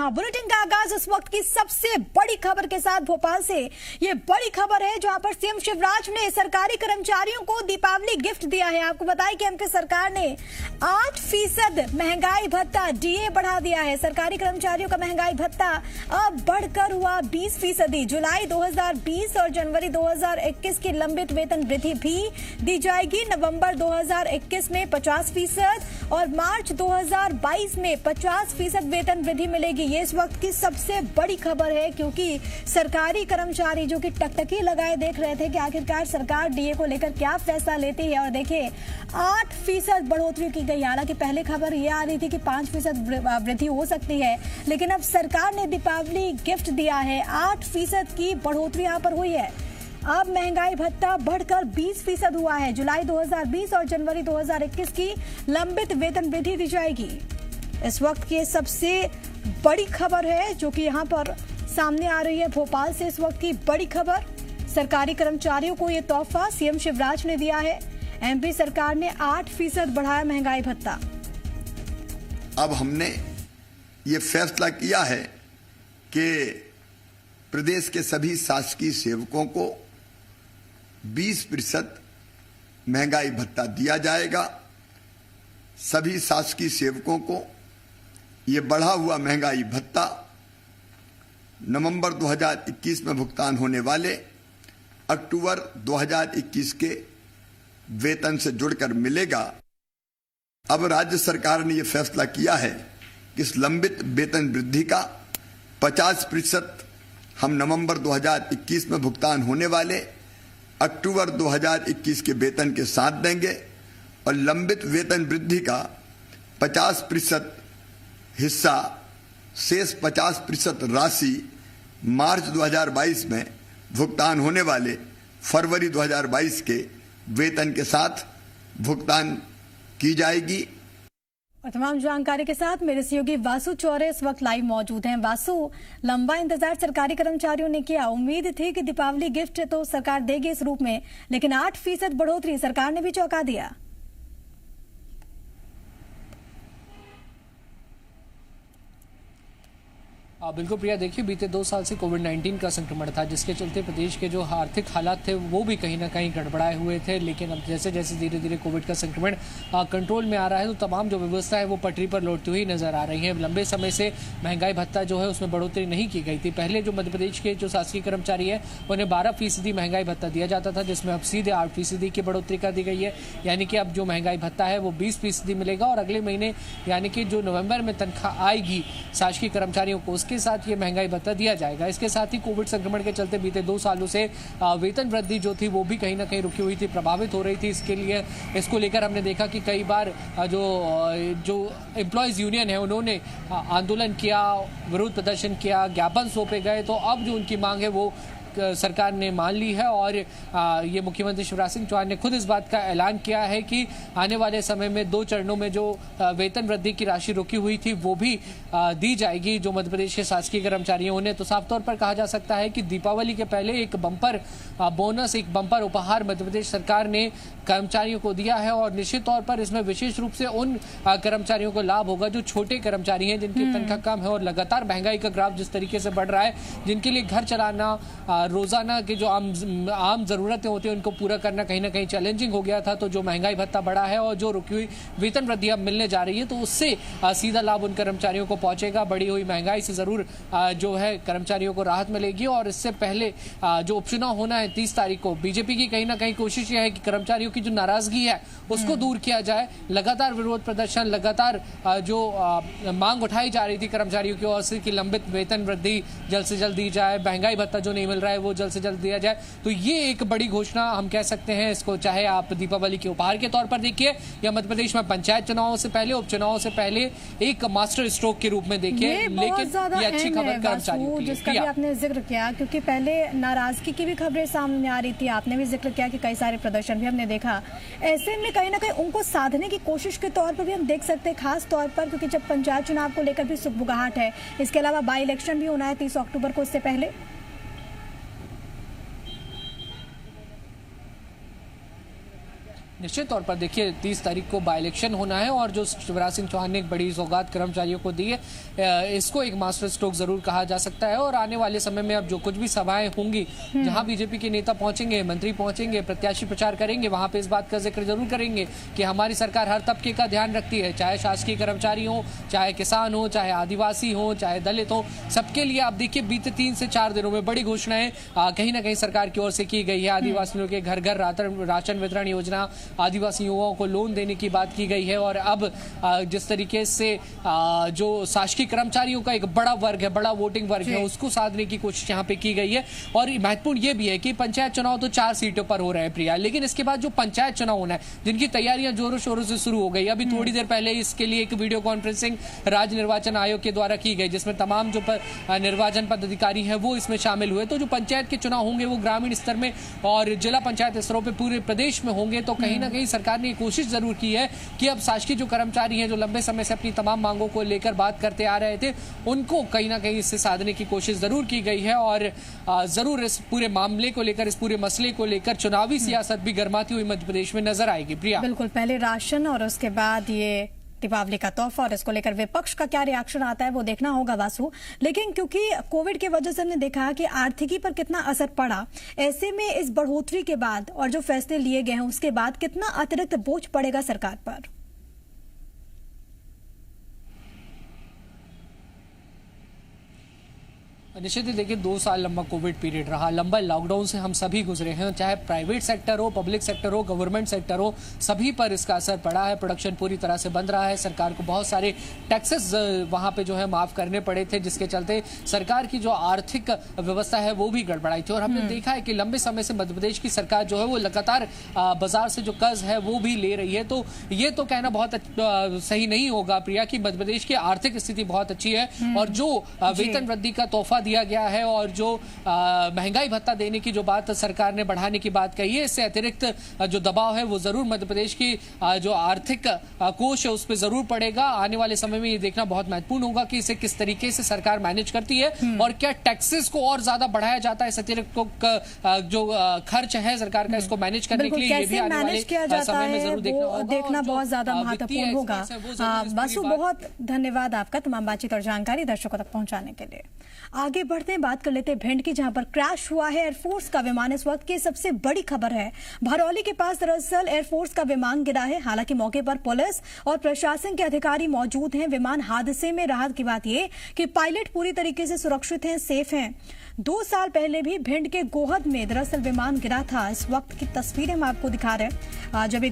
हाँ, बुलेटिन का आगाज इस वक्त की सबसे बड़ी खबर के साथ भोपाल से। ये बड़ी खबर है जहां पर सीएम शिवराज ने सरकारी कर्मचारियों को दीपावली गिफ्ट दिया है। आपको बताएं कि एमपी सरकार ने 8% महंगाई भत्ता डीए बढ़ा दिया है। सरकारी कर्मचारियों का महंगाई भत्ता अब बढ़कर हुआ 20%। जुलाई 2020 और जनवरी 2021 की लंबित वेतन वृद्धि भी दी जाएगी। नवंबर 2021 में 50% और मार्च 2022 में 50% वेतन वृद्धि मिलेगी। ये इस वक्त की सबसे बड़ी खबर है, क्योंकि सरकारी कर्मचारी जो कि टकटकी लगाए देख रहे थे कि आखिरकार सरकार डीए को लेकर क्या फैसला लेती है। और देखिए 8% बढ़ोतरी की गई। हालांकि पहले खबर ये आ रही थी कि 5% वृद्धि हो सकती है, लेकिन अब सरकार ने दीपावली गिफ्ट दिया है। 8% की बढ़ोतरी यहाँ पर हुई है। अब महंगाई भत्ता बढ़कर 20% हुआ है। जुलाई 2020 और जनवरी 2021 की लंबित वेतन वृद्धि दी जाएगी। इस वक्त की सबसे बड़ी खबर है जो कि यहाँ पर सामने आ रही है भोपाल से। इस वक्त की बड़ी खबर, सरकारी कर्मचारियों को ये तोहफा सीएम शिवराज ने दिया है। एमपी सरकार ने 8% बढ़ाया महंगाई भत्ता। अब हमने ये फैसला किया है कि प्रदेश के सभी शासकीय सेवकों को 20% महंगाई भत्ता दिया जाएगा। सभी शासकीय सेवकों को ये बढ़ा हुआ महंगाई भत्ता नवंबर 2021 में भुगतान होने वाले अक्टूबर 2021 के वेतन से जुड़कर मिलेगा। अब राज्य सरकार ने यह फैसला किया है कि इस लंबित वेतन वृद्धि का 50% हम नवंबर 2021 में भुगतान होने वाले अक्टूबर 2021 के वेतन के साथ देंगे और लंबित वेतन वृद्धि का 50% हिस्सा, शेष 50% राशि मार्च 2022 में भुगतान होने वाले फरवरी 2022 के वेतन के साथ भुगतान की जाएगी। और तमाम जानकारी के साथ मेरे सहयोगी वासु चौरे इस वक्त लाइव मौजूद हैं। वासु, लंबा इंतजार सरकारी कर्मचारियों ने किया। उम्मीद थी कि दीपावली गिफ्ट तो सरकार देगी इस रूप में, लेकिन 8% बढ़ोतरी सरकार ने भी चौंका दिया। बिल्कुल प्रिया, देखिए बीते 2 साल से कोविड-19 का संक्रमण था, जिसके चलते प्रदेश के जो आर्थिक हालात थे वो भी कहीं ना कहीं गड़बड़ाए हुए थे। लेकिन अब जैसे जैसे धीरे धीरे कोविड का संक्रमण कंट्रोल में आ रहा है तो तमाम जो व्यवस्था है वो पटरी पर लौटती हुई नजर आ रही है। लंबे समय से महंगाई भत्ता जो है उसमें बढ़ोतरी नहीं की गई थी। पहले जो मध्य प्रदेश के जो शासकीय कर्मचारी है उन्हें 12% महंगाई भत्ता दिया जाता था, जिसमें अब सीधे 8% की बढ़ोतरी कर दी गई है। यानी कि अब जो महंगाई भत्ता है वो 20% मिलेगा और अगले महीने यानी कि जो नवंबर में तनख्वाह आएगी शासकीय कर्मचारियों को, उसके साथ ये महंगाई भत्ता दिया जाएगा। इसके साथ ही कोविड संक्रमण के चलते बीते 2 सालों से वेतन वृद्धि जो थी वो भी कहीं ना कहीं रुकी हुई थी, प्रभावित हो रही थी। इसको लेकर हमने देखा कि कई बार जो एम्प्लॉयज यूनियन है उन्होंने आंदोलन किया, विरोध प्रदर्शन किया, ज्ञापन सौंपे गए। तो अब जो उनकी मांग है वो सरकार ने मान ली है और ये मुख्यमंत्री शिवराज सिंह चौहान ने खुद इस बात का ऐलान किया है कि आने वाले समय में 2 चरणों में जो वेतन वृद्धि की राशि रुकी हुई थी वो भी दी जाएगी जो मध्य प्रदेश के शासकीय कर्मचारियों ने। तो साफ तौर पर कहा जा सकता है कि दीपावली के पहले एक बम्पर बोनस, एक बम्पर उपहार मध्य प्रदेश सरकार ने कर्मचारियों को दिया है और निश्चित तौर पर इसमें विशेष रूप से उन कर्मचारियों को लाभ होगा जो छोटे कर्मचारी हैं, जिनकी तनख्वाह कम है और लगातार महंगाई का ग्राफ जिस तरीके से बढ़ रहा है, जिनके लिए घर चलाना, रोजाना के जो आम जरूरतें होती हैं उनको पूरा करना कहीं ना कहीं चैलेंजिंग हो गया था। तो जो महंगाई भत्ता बढ़ा है और जो रुकी हुई वेतन वृद्धि अब मिलने जा रही है तो उससे सीधा लाभ उन कर्मचारियों को पहुंचेगा। बढ़ी हुई महंगाई से जरूर जो है कर्मचारियों को राहत मिलेगी। और इससे पहले जो उपचुनाव होना है 30 तारीख को, बीजेपी की कहीं ना कहीं कोशिश यह है कि कर्मचारियों की जो नाराजगी है उसको दूर किया जाए। लगातार विरोध प्रदर्शन, लगातार जो मांग उठाई जा रही थी कर्मचारियों की ओर से कि लंबित वेतन वृद्धि जल्द से जल्द दी जाए, महंगाई भत्ता जो नहीं मिल रहा है वो जल्द से जल्द दिया जाए। तो ये एक बड़ी घोषणा हम कह सकते हैं इसको, चाहे आप दीपावली के उपहार के तौर पर देखिए या मध्य प्रदेश में पंचायत चुनावों से पहले, उपचुनावों से पहले एक मास्टर स्ट्रोक के रूप में देखिए। लेकिन ये अच्छी खबर कर्मचारियों की, जिसका भी आपने जिक्र किया, क्योंकि पहले नाराजगी की भी खबरें सामने आ रही थी। आपने भी जिक्र किया कि कई सारे प्रदर्शन भी हमने देखा। ऐसे में कहीं ना कहीं उनको साधने की कोशिश के तौर पर भी हम देख सकते हैं, खास तौर पर क्योंकि जब पंचायत चुनाव को लेकर भी सुगबुगाहट है। इसके अलावा बाई इलेक्शन भी होना है 30 अक्टूबर को, उससे पहले। निश्चित तौर पर देखिए 30 तारीख को बाई इलेक्शन होना है और जो शिवराज सिंह चौहान ने एक बड़ी सौगात कर्मचारियों को दी है, इसको एक मास्टर स्ट्रोक जरूर कहा जा सकता है। और आने वाले समय में अब जो कुछ भी सभाएं होंगी, जहां बीजेपी के नेता पहुंचेंगे, मंत्री पहुंचेंगे, प्रत्याशी प्रचार करेंगे, वहां पे इस बात का जिक्र जरूर करेंगे कि हमारी सरकार हर तबके का ध्यान रखती है, चाहे शासकीय कर्मचारी हो, चाहे किसान हो, चाहे आदिवासी हो, चाहे दलित हो, सबके लिए आप देखिए बीते 3 से 4 दिनों में बड़ी घोषणाएं कहीं ना कहीं सरकार की ओर से की गई है। आदिवासियों के घर घर राशन वितरण योजना, आदिवासी युवाओं को लोन देने की बात की गई है। और अब जिस तरीके से जो शासकीय कर्मचारियों का एक बड़ा वर्ग है, बड़ा वोटिंग वर्ग है, उसको साधने की कोशिश यहाँ पे की गई है। और महत्वपूर्ण ये भी है कि पंचायत चुनाव तो 4 सीटों पर हो रहे हैं प्रिया, लेकिन इसके बाद जो पंचायत चुनाव होना है, जिनकी तैयारियां जोरों शोरों से शुरू हो गई। अभी थोड़ी देर पहले इसके लिए एक वीडियो कॉन्फ्रेंसिंग राज्य निर्वाचन आयोग के द्वारा की गई, जिसमें तमाम जो निर्वाचन पदाधिकारी है वो इसमें शामिल हुए। तो जो पंचायत के चुनाव होंगे वो ग्रामीण स्तर में और जिला पंचायत स्तरों पर पूरे प्रदेश में होंगे। तो कहीं ना कहीं सरकार ने कोशिश जरूर की है कि अब शासकीय जो कर्मचारी हैं, जो लंबे समय से अपनी तमाम मांगों को लेकर बात करते आ रहे थे, उनको कहीं ना कहीं इससे साधने की कोशिश जरूर की गई है। और जरूर इस पूरे मामले को लेकर, इस पूरे मसले को लेकर चुनावी सियासत भी गर्माती हुई मध्य प्रदेश में नजर आएगी। प्रिया, बिल्कुल, पहले राशन और उसके बाद ये दीपावली का तोहफा, और इसको लेकर विपक्ष का क्या रिएक्शन आता है वो देखना होगा वासु। लेकिन क्योंकि कोविड की वजह से हमने देखा कि आर्थिकी पर कितना असर पड़ा, ऐसे में इस बढ़ोतरी के बाद और जो फैसले लिए गए हैं उसके बाद कितना अतिरिक्त बोझ पड़ेगा सरकार पर? निश्चित ही देखिए 2 साल लंबा कोविड पीरियड रहा, लंबा लॉकडाउन से हम सभी गुजरे हैं, चाहे प्राइवेट सेक्टर हो, पब्लिक सेक्टर हो, गवर्नमेंट सेक्टर हो, सभी पर इसका असर पड़ा है। प्रोडक्शन पूरी तरह से बंद रहा है, सरकार को बहुत सारे टैक्सेस वहां पे जो है माफ करने पड़े थे, जिसके चलते सरकार की जो आर्थिक व्यवस्था है वो भी गड़बड़ाई थी। और हमने देखा है कि लंबे समय से मध्य प्रदेश की सरकार जो है वो लगातार बाजार से जो कर्ज है वो भी ले रही है। तो ये तो कहना बहुत सही नहीं होगा प्रिया कि मध्य प्रदेश की आर्थिक स्थिति बहुत अच्छी है। और जो वेतन वृद्धि का तोहफा दिया गया है और जो महंगाई भत्ता देने की जो बात सरकार ने बढ़ाने की बात कही है, इससे अतिरिक्त जो दबाव है वो जरूर मध्य प्रदेश की जो आर्थिक कोष है उस पर जरूर पड़ेगा। आने वाले समय में ये देखना बहुत महत्वपूर्ण होगा कि इसे किस तरीके से सरकार मैनेज करती है और क्या टैक्सेस को और ज्यादा बढ़ाया जाता है। इस अतिरिक्त जो खर्च है सरकार का, इसको मैनेज करने के लिए ये भी आने वाले समय में जरूर देखना बहुत ज्यादा महत्वपूर्ण होगा। बासु, बहुत धन्यवाद आपका तमाम बातचीत और जानकारी दर्शकों तक पहुंचाने के लिए। आगे बढ़ते हैं, बात कर लेते हैं भिंड की, जहां पर क्रैश हुआ है एयरफोर्स का विमान। इस वक्त की सबसे बड़ी खबर है, भरौली के पास दरअसल एयरफोर्स का विमान गिरा है। हालांकि मौके पर पुलिस और प्रशासन के अधिकारी मौजूद हैं। विमान हादसे में राहत की बात यह कि पायलट पूरी तरीके से सुरक्षित हैं, सेफ हैं। 2 साल पहले भी भिंड के गोहद में दरअसल विमान गिरा था। इस वक्त की तस्वीरें हम आपको दिखा रहे हैं। जब ये